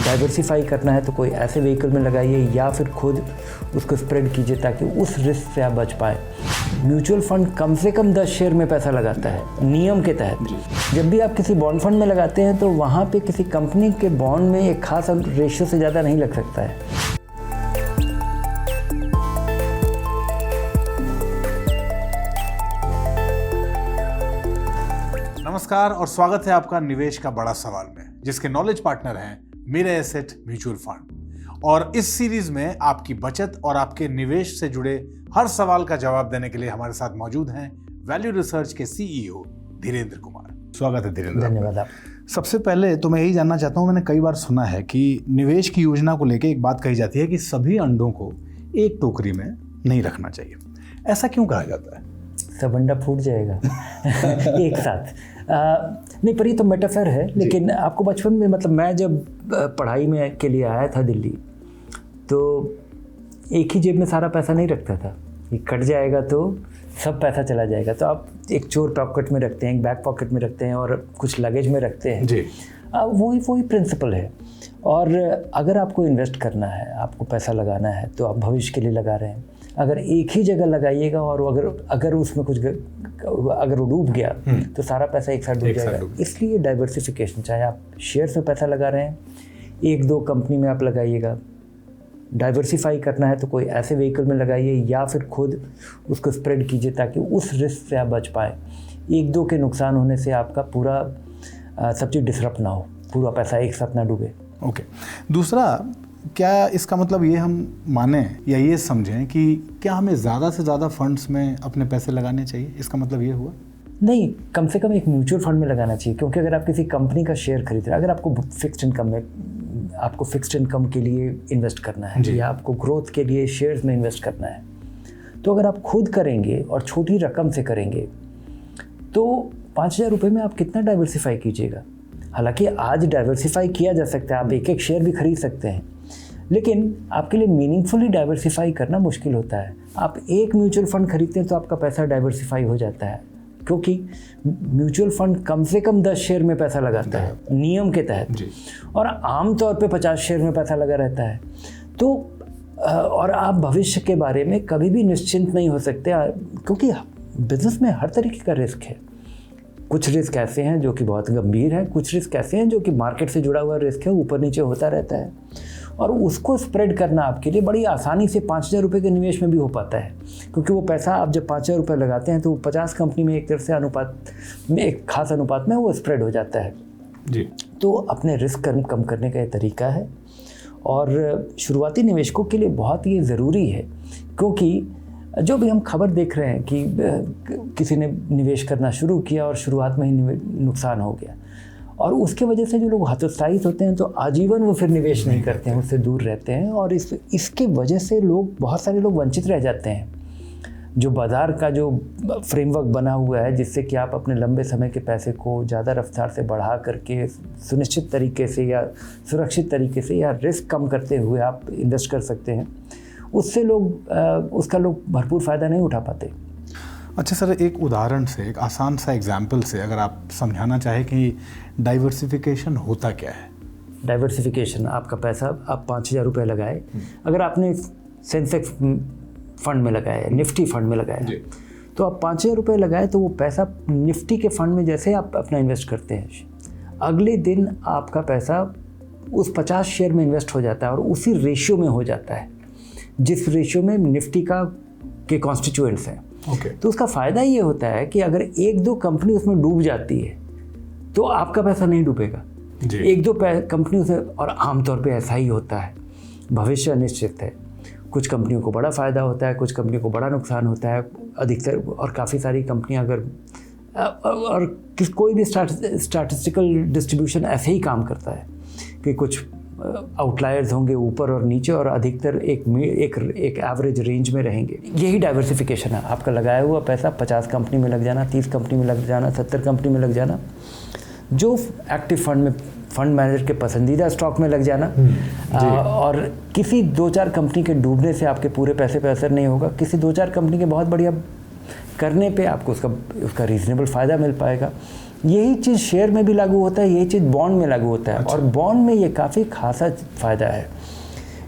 Diversify करना है तो कोई ऐसे व्हीकल में लगाइए या फिर खुद उसको स्प्रेड कीजिए ताकि उस रिस्क से आप बच पाए। म्यूचुअल फंड कम से कम 10 शेयर में पैसा लगाता है नियम के तहत। जब भी आप किसी बॉन्ड फंड में लगाते हैं तो वहाँ पे किसी कंपनी के बॉन्ड में एक खास रेशियो से ज़्यादा नहीं लग सकता है। नमस्कार और स्वागत है आपका निवेश का बड़ा सवाल में, जिसके नॉलेज पार्टनर हैं मेरे एसेट म्यूचुअल फंड। और इस सीरीज में आपकी बचत और आपके निवेश से जुड़े हर सवाल का जवाब देने के लिए हमारे साथ मौजूद हैं वैल्यू रिसर्च के सीईओ धीरेन्द्र कुमार। स्वागत है धीरेन्द्र। धन्यवाद। सबसे पहले तो मैं यही जानना चाहता हूँ, मैंने कई बार सुना है कि निवेश की योजना को लेकर एक बात कही जाती है कि सभी अंडों को एक टोकरी में नहीं रखना चाहिए। ऐसा क्यों कहा जाता है? सब अंडा फूट जाएगा एक साथ। नहीं, पर ये तो मेटाफर है। लेकिन आपको बचपन में, मतलब मैं जब पढ़ाई में के लिए आया था दिल्ली, तो एक ही जेब में सारा पैसा नहीं रखता था। ये कट जाएगा तो सब पैसा चला जाएगा। तो आप एक चोर पॉकेट में रखते हैं, एक बैक पॉकेट में रखते हैं और कुछ लगेज में रखते हैं जी। वही प्रिंसिपल है। और अगर आपको इन्वेस्ट करना है, आपको पैसा लगाना है, तो आप भविष्य के लिए लगा रहे हैं। अगर एक ही जगह लगाइएगा और अगर उसमें कुछ अगर वो डूब गया तो सारा पैसा एक साथ डूब जाएगा। इसलिए डाइवर्सिफिकेशन, चाहे आप शेयर में पैसा लगा रहे हैं, एक दो कंपनी में आप लगाइएगा। डाइवर्सिफाई करना है तो कोई ऐसे व्हीकल में लगाइए या फिर खुद उसको स्प्रेड कीजिए ताकि उस रिस्क से आप बच पाए। एक दो के नुकसान होने से आपका पूरा सब चीज़ डिसरप्ट ना हो, पूरा पैसा एक साथ ना डूबे। ओके। दूसरा, क्या इसका मतलब ये हम माने या ये समझें कि क्या हमें ज़्यादा से ज़्यादा फंड्स में अपने पैसे लगाने चाहिए? इसका मतलब ये हुआ? नहीं, कम से कम एक म्यूचुअल फंड में लगाना चाहिए। क्योंकि अगर आप किसी कंपनी का शेयर खरीद रहे हैं, अगर आपको फिक्स्ड इनकम के लिए इन्वेस्ट करना है या आपको ग्रोथ के लिए शेयर्स में इन्वेस्ट करना है, तो अगर आप खुद करेंगे और छोटी रकम से करेंगे तो 5,000 रुपये में आप कितना डाइवर्सिफाई कीजिएगा? हालांकि आज डाइवर्सिफाई किया जा सकता है, आप एक एक शेयर भी खरीद सकते हैं, लेकिन आपके लिए मीनिंगफुली डाइवर्सिफाई करना मुश्किल होता है। आप एक म्यूचुअल फंड खरीदते हैं तो आपका पैसा डाइवर्सिफाई हो जाता है, क्योंकि म्यूचुअल फंड कम से कम 10 शेयर में पैसा लगाता है नियम के तहत, और आमतौर पे 50 शेयर में पैसा लगा रहता है। तो और आप भविष्य के बारे में कभी भी निश्चिंत नहीं हो सकते, क्योंकि बिजनेस में हर तरीके का रिस्क है। कुछ रिस्क ऐसे हैं जो कि बहुत गंभीर हैं, कुछ रिस्क ऐसे हैं जो कि मार्केट से जुड़ा हुआ रिस्क है, ऊपर नीचे होता रहता है, और उसको स्प्रेड करना आपके लिए बड़ी आसानी से 5,000 रुपये के निवेश में भी हो पाता है। क्योंकि वो पैसा आप जब 5,000 रुपये लगाते हैं तो 50 कंपनी में एक तरफ से अनुपात में, एक खास अनुपात में वो स्प्रेड हो जाता है जी। तो अपने रिस्क कम करने का ये तरीका है और शुरुआती निवेशकों के लिए बहुत ही ज़रूरी है। क्योंकि जो भी हम खबर देख रहे हैं कि किसी ने निवेश करना शुरू किया और शुरुआत में ही नुकसान हो गया, और उसके वजह से जो लोग हतोत्साहित होते हैं तो आजीवन वो फिर निवेश नहीं करते हैं, उससे दूर रहते हैं, और इसके वजह से बहुत सारे लोग वंचित रह जाते हैं। जो बाज़ार का जो फ्रेमवर्क बना हुआ है, जिससे कि आप अपने लंबे समय के पैसे को ज़्यादा रफ्तार से बढ़ा करके सुनिश्चित तरीके से या सुरक्षित तरीके से या रिस्क कम करते हुए आप इन्वेस्ट कर सकते हैं, उससे उसका लोग भरपूर फ़ायदा नहीं उठा पाते। अच्छा सर, एक उदाहरण से, एक आसान सा एग्जाम्पल से अगर आप समझाना चाहें कि डाइवर्सिफिकेशन होता क्या है? डाइवर्सिफिकेशन, आपका पैसा आप 5,000 रुपये लगाए, अगर आपने सेंसेक्स फंड में लगाया, निफ्टी फंड में लगाया, तो आप 5,000 रुपये लगाए तो वो पैसा निफ्टी के फंड में जैसे आप अपना इन्वेस्ट करते हैं, अगले दिन आपका पैसा उस 50 शेयर में इन्वेस्ट हो जाता है और उसी रेशियो में हो जाता है जिस रेशियो में निफ्टी के कॉन्स्टिट्यूएंट्स हैं। तो उसका फ़ायदा ये होता है कि अगर एक दो कंपनी उसमें डूब जाती है तो आपका पैसा नहीं डूबेगा। एक दो कंपनी उसमें, और आमतौर पे ऐसा ही होता है, भविष्य अनिश्चित है। कुछ कंपनियों को बड़ा फ़ायदा होता है, कुछ कंपनियों को बड़ा नुकसान होता है अधिकतर, और काफ़ी सारी कंपनियां अगर और कोई भी स्टैटिस्टिकल डिस्ट्रीब्यूशन ऐसे ही काम करता है कि कुछ आउटलायर्स होंगे ऊपर और नीचे, और अधिकतर एक एवरेज रेंज में रहेंगे। यही डाइवर्सिफिकेशन है। आपका लगाया हुआ पैसा 50 कंपनी में लग जाना, 30 कंपनी में लग जाना, 70 कंपनी में लग जाना, जो एक्टिव फंड मैनेजर के पसंदीदा स्टॉक में लग जाना, और किसी 2-4 कंपनी के डूबने से आपके पूरे पैसे पे असर नहीं होगा। किसी 2-4 कंपनी के बहुत बढ़िया करने पे आपको उसका रीज़नेबल फ़ायदा मिल पाएगा। यही चीज़ शेयर में भी लागू होता है, यही चीज़ बॉन्ड में लागू होता है। और बॉन्ड में ये काफ़ी खासा फ़ायदा है,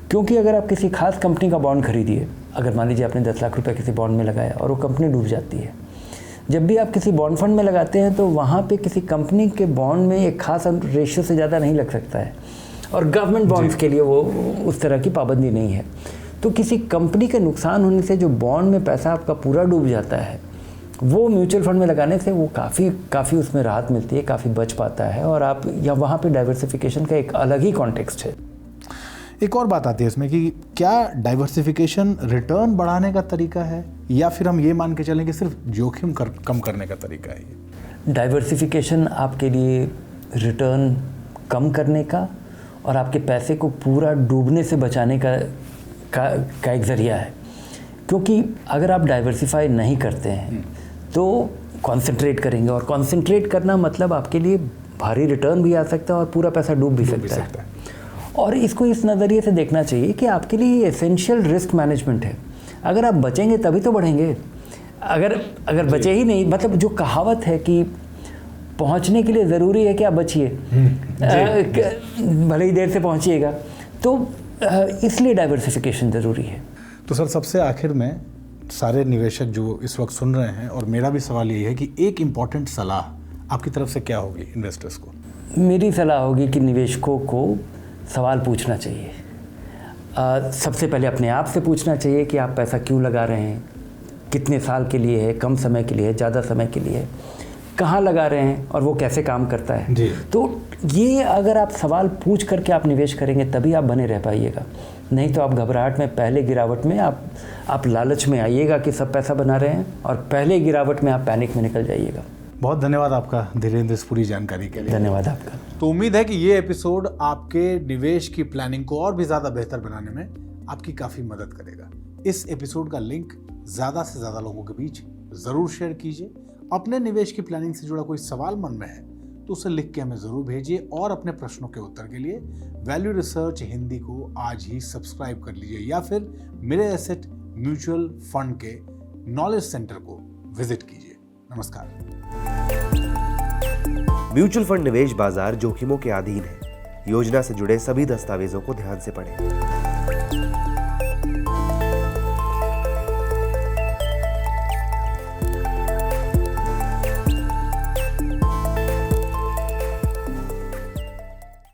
क्योंकि अगर आप किसी खास कंपनी का बॉन्ड खरीदिए, अगर मान लीजिए आपने 10 लाख रुपए किसी बॉन्ड में लगाया और वो कंपनी डूब जाती है, जब भी आप किसी बॉन्ड फंड में लगाते हैं तो वहाँ पे किसी कंपनी के बॉन्ड में एक खास रेशियो से ज़्यादा नहीं लग सकता है, और गवर्नमेंट बॉन्ड्स के लिए वो उस तरह की पाबंदी नहीं है। तो किसी कंपनी के नुकसान होने से जो बॉन्ड में पैसा आपका पूरा डूब जाता है, वो म्यूचुअल फंड में लगाने से वो काफ़ी उसमें राहत मिलती है, काफ़ी बच पाता है, और आप या वहाँ पे डाइवर्सिफिकेशन का एक अलग ही कॉन्टेक्स्ट है। एक और बात आती है इसमें कि क्या डाइवर्सिफिकेशन रिटर्न बढ़ाने का तरीका है, या फिर हम ये मान के चलें कि सिर्फ जोखिम कम करने का तरीका है ये? डाइवर्सिफिकेशन आपके लिए रिटर्न कम करने का और आपके पैसे को पूरा डूबने से बचाने का एक ज़रिया है। क्योंकि अगर आप डाइवर्सिफाई नहीं करते हैं तो कंसंट्रेट करेंगे, और कंसंट्रेट करना मतलब आपके लिए भारी रिटर्न भी आ सकता है और पूरा पैसा डूब भी सकता है। और इसको इस नज़रिए से देखना चाहिए कि आपके लिए एसेंशियल रिस्क मैनेजमेंट है। अगर आप बचेंगे तभी तो बढ़ेंगे, अगर बचे ही नहीं, मतलब जो कहावत है कि पहुंचने के लिए ज़रूरी है कि आप बचिए, भले ही देर से पहुंचिएगा, तो इसलिए डाइवर्सिफिकेशन ज़रूरी है। तो सर, सबसे आखिर में सारे निवेशक जो इस वक्त सुन रहे हैं, और मेरा भी सवाल यही है कि एक इम्पॉर्टेंट सलाह आपकी तरफ से क्या होगी इन्वेस्टर्स को? मेरी सलाह होगी कि निवेशकों को सवाल पूछना चाहिए। सबसे पहले अपने आप से पूछना चाहिए कि आप पैसा क्यों लगा रहे हैं, कितने साल के लिए है, कम समय के लिए है, ज़्यादा समय के लिए है, कहाँ लगा रहे हैं और वो कैसे काम करता है जी। तो ये अगर आप सवाल पूछ करके आप निवेश करेंगे तभी आप बने रह पाइएगा। नहीं तो आप घबराहट में, पहले गिरावट में आप लालच में आइएगा कि सब पैसा बना रहे हैं, और पहले गिरावट में आप पैनिक में निकल जाइएगा। बहुत धन्यवाद आपका धीरेन्द्र इस पूरी जानकारी के लिए। धन्यवाद आपका। तो उम्मीद है कि ये एपिसोड आपके निवेश की प्लानिंग को और भी ज़्यादा बेहतर बनाने में आपकी काफ़ी मदद करेगा। इस एपिसोड का लिंक ज़्यादा से ज़्यादा लोगों के बीच ज़रूर शेयर कीजिए। अपने निवेश की प्लानिंग से जुड़ा कोई सवाल मन में है तो उसे लिख के हमें ज़रूर भेजिए, और अपने प्रश्नों के उत्तर के लिए वैल्यू रिसर्च हिंदी को आज ही सब्सक्राइब कर लीजिए, या फिर मिरे एसेट म्यूचुअल फंड के नॉलेज सेंटर को विजिट कीजिए। नमस्कार। म्यूचुअल फंड निवेश बाजार जोखिमों के अधीन है। योजना से जुड़े सभी दस्तावेजों को ध्यान से पढ़ें।